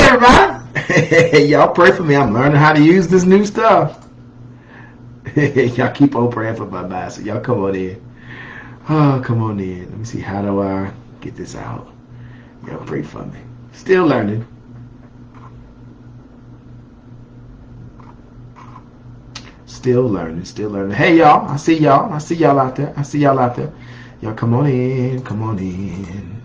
everybody. Y'all pray for me. I'm learning how to use this new stuff. Y'all keep on praying for my mind. So y'all come on in. Oh, come on in. Let me see. How do I get this out? Y'all pray for me. Still learning. Still learning. Still learning. Hey, y'all. I see y'all. I see y'all out there. I see y'all out there. Y'all come on in. Come on in.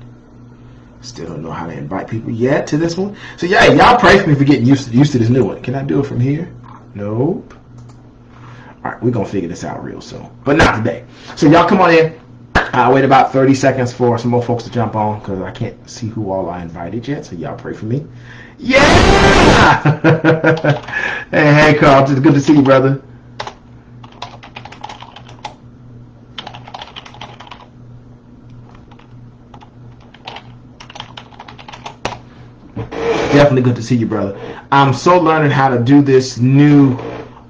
Still don't know how to invite people yet to this one. So yeah, y'all pray for me for getting used to this new one. Can I do it from here? Nope. All right, we're gonna figure this out real soon, but not today. So y'all come on in. I'll wait about 30 seconds for some more folks to jump on because I can't see who all I invited yet. So y'all pray for me. Yeah. Hey, Carl. It's good to see you, brother. Definitely good to see you, brother. I'm so learning how to do this new,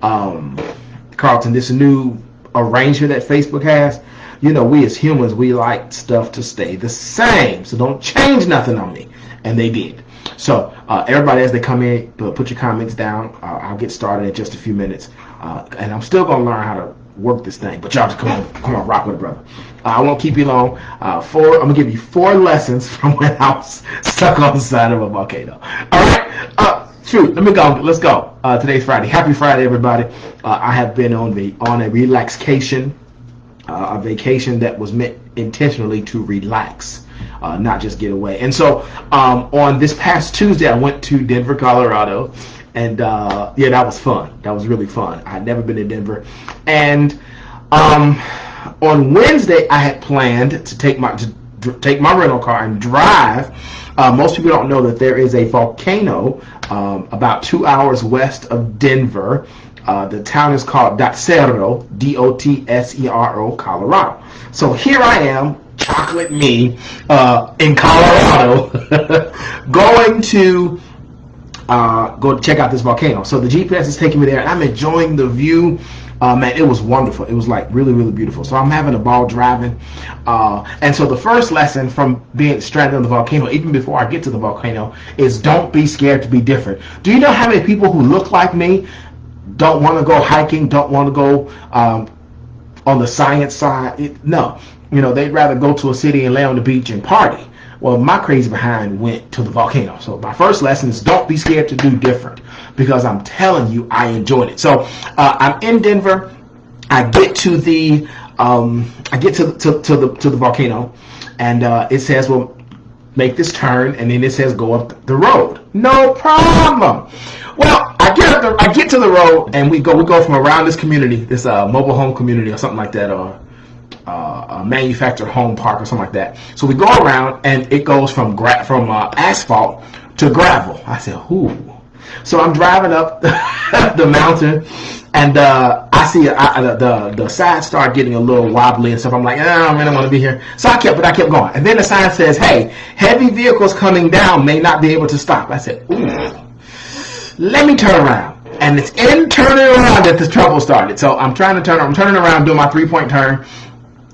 Carlton, this new arrangement that Facebook has. You know, we as humans, we like stuff to stay the same. So don't change nothing on me. And they did. So everybody, as they come in, put your comments down. I'll get started in just a few minutes. And I'm still going to learn how to work this thing. But y'all just come on, rock with it, brother. I won't keep you long. I'm going to give you 4 lessons from when I was stuck on the side of a volcano. All right. Shoot, let me go. Let's go. Today's Friday. Happy Friday, everybody. I have been on a relaxation, a vacation that was meant intentionally to relax, not just get away. And so on this past Tuesday, I went to Denver, Colorado. And yeah, that was fun. That was really fun. I had never been to Denver. And on Wednesday, I had planned to take my rental car and drive. Most people don't know that there is a volcano about 2 hours west of Denver. The town is called Dotsero, Dotsero, Colorado. So here I am, chocolate me, in Colorado, going to go check out this volcano. So the GPS is taking me there, and I'm enjoying the view. Man, it was wonderful. It was like really, really beautiful. So I'm having a ball driving. And so the first lesson from being stranded on the volcano, even before I get to the volcano, is don't be scared to be different. Do you know how many people who look like me don't want to go hiking, don't want to go on the science side? No. You know, they'd rather go to a city and lay on the beach and party. Well, my crazy behind went to the volcano. So my first lesson is don't be scared to do different, because I'm telling you, I enjoyed it. So I'm in Denver. I get to the to the volcano, and it says, well, make this turn, and then it says go up the road. No problem. Well, I get to the road, and we go from around this community, this mobile home community or something like that, or a manufactured home park or something like that. So we go around, and it goes from asphalt to gravel. I said, ooh. So I'm driving up the mountain, and I see the side start getting a little wobbly and stuff. I'm like, I don't really want to be here. So I kept going. And then the sign says, hey, heavy vehicles coming down may not be able to stop. I said, ooh, let me turn around. And it's in turning around that the trouble started. So I'm turning around, doing my 3-point turn,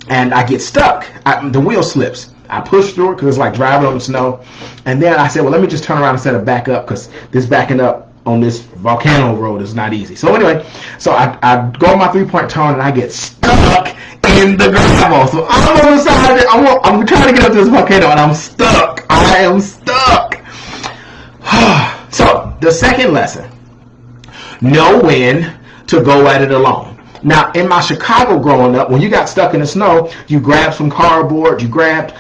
and I get stuck. The wheel slips. I push through it because it's like driving on the snow. And then I said, well, let me just turn around instead of back up, because this backing up on this volcano road is not easy. So anyway, so I go on my 3-point turn, and I get stuck in the gravel. So I'm on the side of it. I'm trying to get up to this volcano, and I'm stuck. I am stuck. So the second lesson, know when to go at it alone. Now, in my Chicago growing up, when you got stuck in the snow, you grabbed some cardboard, you grabbed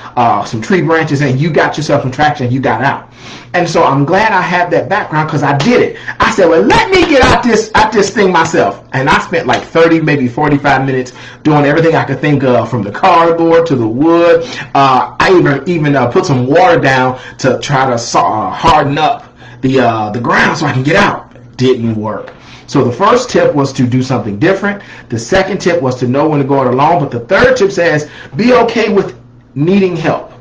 some tree branches, and you got yourself some traction, and you got out. And so I'm glad I have that background, because I did it. I said, well, let me get out this thing myself. And I spent like 30, maybe 45 minutes doing everything I could think of, from the cardboard to the wood. I even put some water down to try to harden up the ground so I can get out. Didn't work. So the first tip was to do something different. The second tip was to know when to go it alone. But the third tip says, be okay with needing help.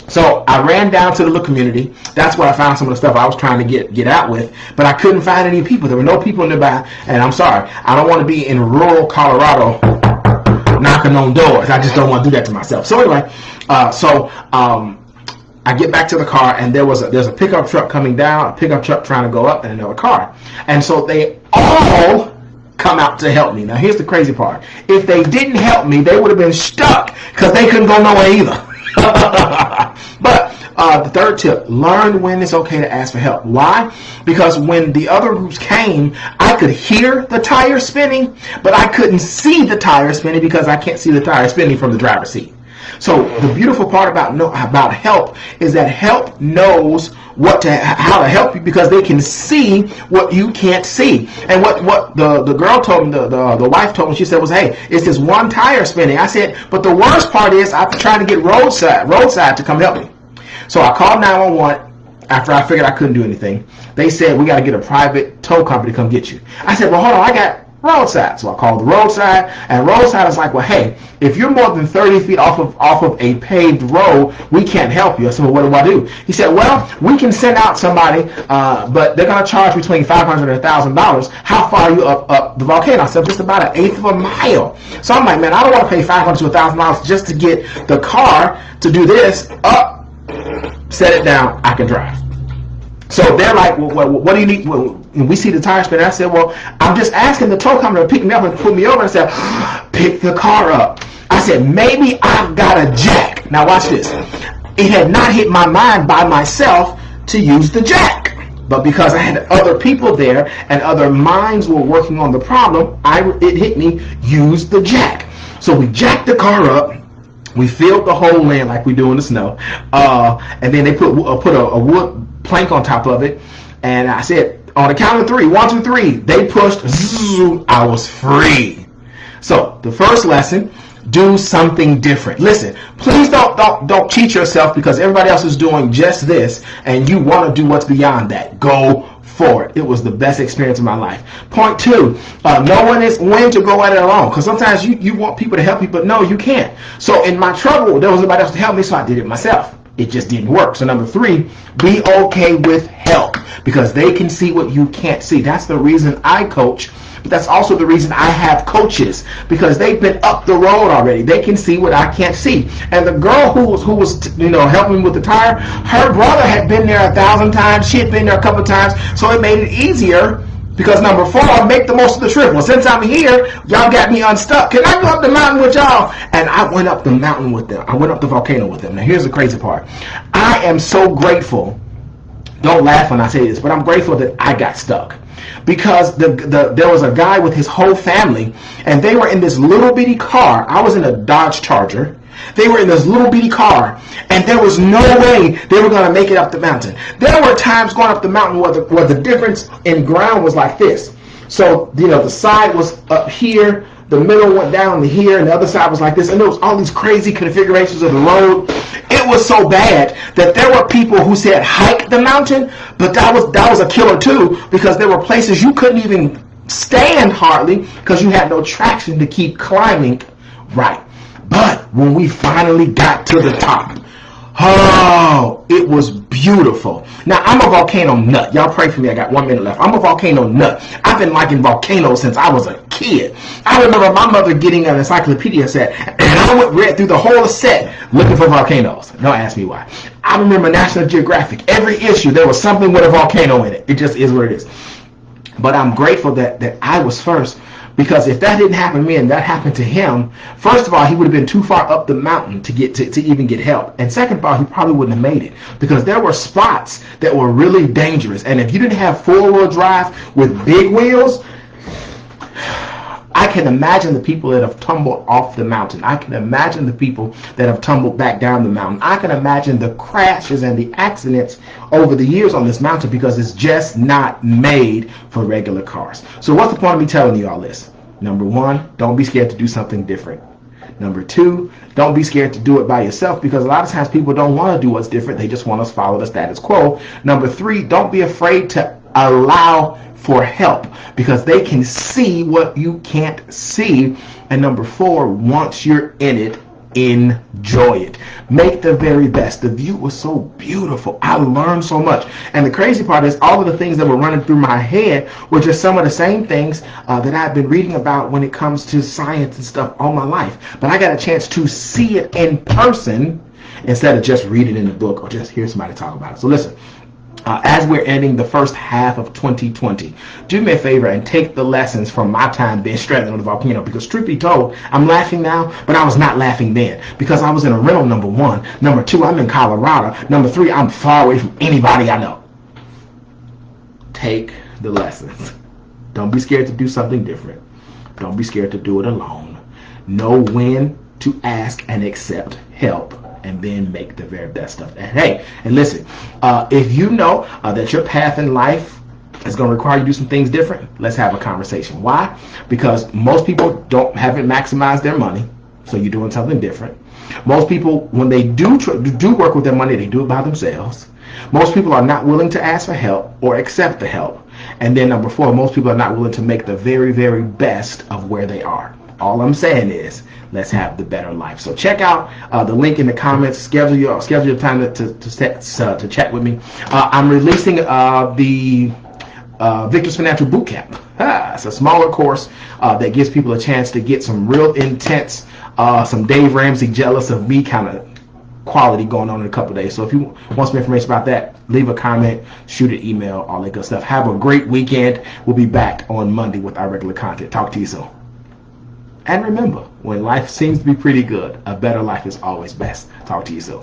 So I ran down to the little community. That's where I found some of the stuff I was trying to get out with. But I couldn't find any people. There were no people nearby. And I'm sorry, I don't want to be in rural Colorado knocking on doors. I just don't want to do that to myself. So anyway, I get back to the car, and there's a pickup truck coming down, a pickup truck trying to go up, and another car. And so they all come out to help me. Now, here's the crazy part. If they didn't help me, they would have been stuck because they couldn't go nowhere either. But the third tip, learn when it's okay to ask for help. Why? Because when the other groups came, I could hear the tire spinning, but I couldn't see the tire spinning because I can't see the tire spinning from the driver's seat. So the beautiful part about help is that help knows how to help you because they can see what you can't see. And what the girl told me, the wife told me, she said was, hey, it's this one tire spinning. I said, but the worst part is I'm trying to get roadside to come help me. So I called 911 after I figured I couldn't do anything. They said, we got to get a private tow company to come get you. I said, well, hold on, I got roadside. So I called the roadside, and roadside is like, well, hey, if you're more than 30 feet off of a paved road, we can't help you. I said, well, what do I do? He said, well, we can send out somebody, but they're going to charge between $500 and $1,000. How far are you up the volcano? I said, just about 1/8 of a mile. So I'm like, man, I don't want to pay $500 to $1,000 just to get the car to do this, up, set it down, I can drive. So they're like, well, what do you need? Well, we see the tire spin. I said, well, I'm just asking the tow company to pick me up and pull me over. And I said, pick the car up. I said, maybe I've got a jack. Now watch this. It had not hit my mind by myself to use the jack. But because I had other people there and other minds were working on the problem, it hit me, use the jack. So we jacked the car up. We filled the hole in like we do in the snow. And then they put a wood plank on top of it, and I said, on the count of 3, 1, 2, 3, they pushed, I was free. So the first lesson, do something different. Listen, please don't cheat yourself because everybody else is doing just this and you want to do what's beyond that. Go for it. It was the best experience of my life. Point 2, no one is when to go at it alone, because sometimes you want people to help you, but no, you can't. So in my trouble, there was nobody else to help me, so I did it myself. It just didn't work. So number 3, be okay with help because they can see what you can't see. That's the reason I coach, but that's also the reason I have coaches because they've been up the road already. They can see what I can't see. And the girl who was helping me with the tire, her brother had been there 1,000 times. She had been there a couple times, so it made it easier. Because number 4, make the most of the trip. Well, since I'm here, y'all got me unstuck. Can I go up the mountain with y'all? And I went up the mountain with them. I went up the volcano with them. Now, here's the crazy part. I am so grateful. Don't laugh when I say this, but I'm grateful that I got stuck. Because there was a guy with his whole family, and they were in this little bitty car. I was in a Dodge Charger. They were in this little bitty car, and there was no way they were going to make it up the mountain. There were times going up the mountain where the difference in ground was like this. So, the side was up here, the middle went down to here, and the other side was like this, and there was all these crazy configurations of the road. It was so bad that there were people who said hike the mountain, but that was a killer too, because there were places you couldn't even stand hardly because you had no traction to keep climbing right. But when we finally got to the top, oh, it was beautiful. Now, I'm a volcano nut. Y'all pray for me. I got 1 minute left. I'm a volcano nut. I've been liking volcanoes since I was a kid. I remember my mother getting an encyclopedia set, and I read through the whole set looking for volcanoes. Don't ask me why. I remember National Geographic. Every issue, there was something with a volcano in it. It just is what it is. But I'm grateful that I was first. Because if that didn't happen to me and that happened to him, first of all, he would have been too far up the mountain to get to even get help. And second of all, he probably wouldn't have made it because there were spots that were really dangerous. And if you didn't have 4-wheel drive with big wheels, I can imagine the people that have tumbled off the mountain. I can imagine the people that have tumbled back down the mountain. I can imagine the crashes and the accidents over the years on this mountain because it's just not made for regular cars. So what's the point of me telling you all this? Number 1, don't be scared to do something different. Number 2, don't be scared to do it by yourself because a lot of times people don't want to do what's different. They just want to follow the status quo. Number 3, don't be afraid to allow for help because they can see what you can't see. And number 4, once you're in it, enjoy it. Make the very best. The view was so beautiful. I learned so much. And the crazy part is all of the things that were running through my head were just some of the same things that I've been reading about when it comes to science and stuff all my life. But I got a chance to see it in person. instead of just reading in the book or just hear somebody talk about it. So listen, as we're ending the first half of 2020, do me a favor and take the lessons from my time being stranded on the volcano, because truth be told, I'm laughing now, but I was not laughing then, because I was in a rental, number one. Number two, I'm in Colorado. Number three, I'm far away from anybody I know. Take the lessons. Don't be scared to do something different. Don't be scared to do it alone. Know when to ask and accept help, and then make the very best of it. And hey, and listen, if you know that your path in life is going to require you to do some things different, let's have a conversation. Why? Because most people haven't maximized their money, so you're doing something different. Most people, when they do work with their money, they do it by themselves. Most people are not willing to ask for help or accept the help. And then number four, most people are not willing to make the very, very best of where they are. All I'm saying is, let's have the better life. So check out the link in the comments. Schedule your time to chat with me. I'm releasing the Victor's Financial Bootcamp. It's a smaller course that gives people a chance to get some real intense, some Dave Ramsey jealous of me kind of quality going on in a couple of days. So if you want some information about that, leave a comment, shoot an email, all that good stuff. Have a great weekend. We'll be back on Monday with our regular content. Talk to you soon. And remember, when life seems to be pretty good, a better life is always best. Talk to you soon.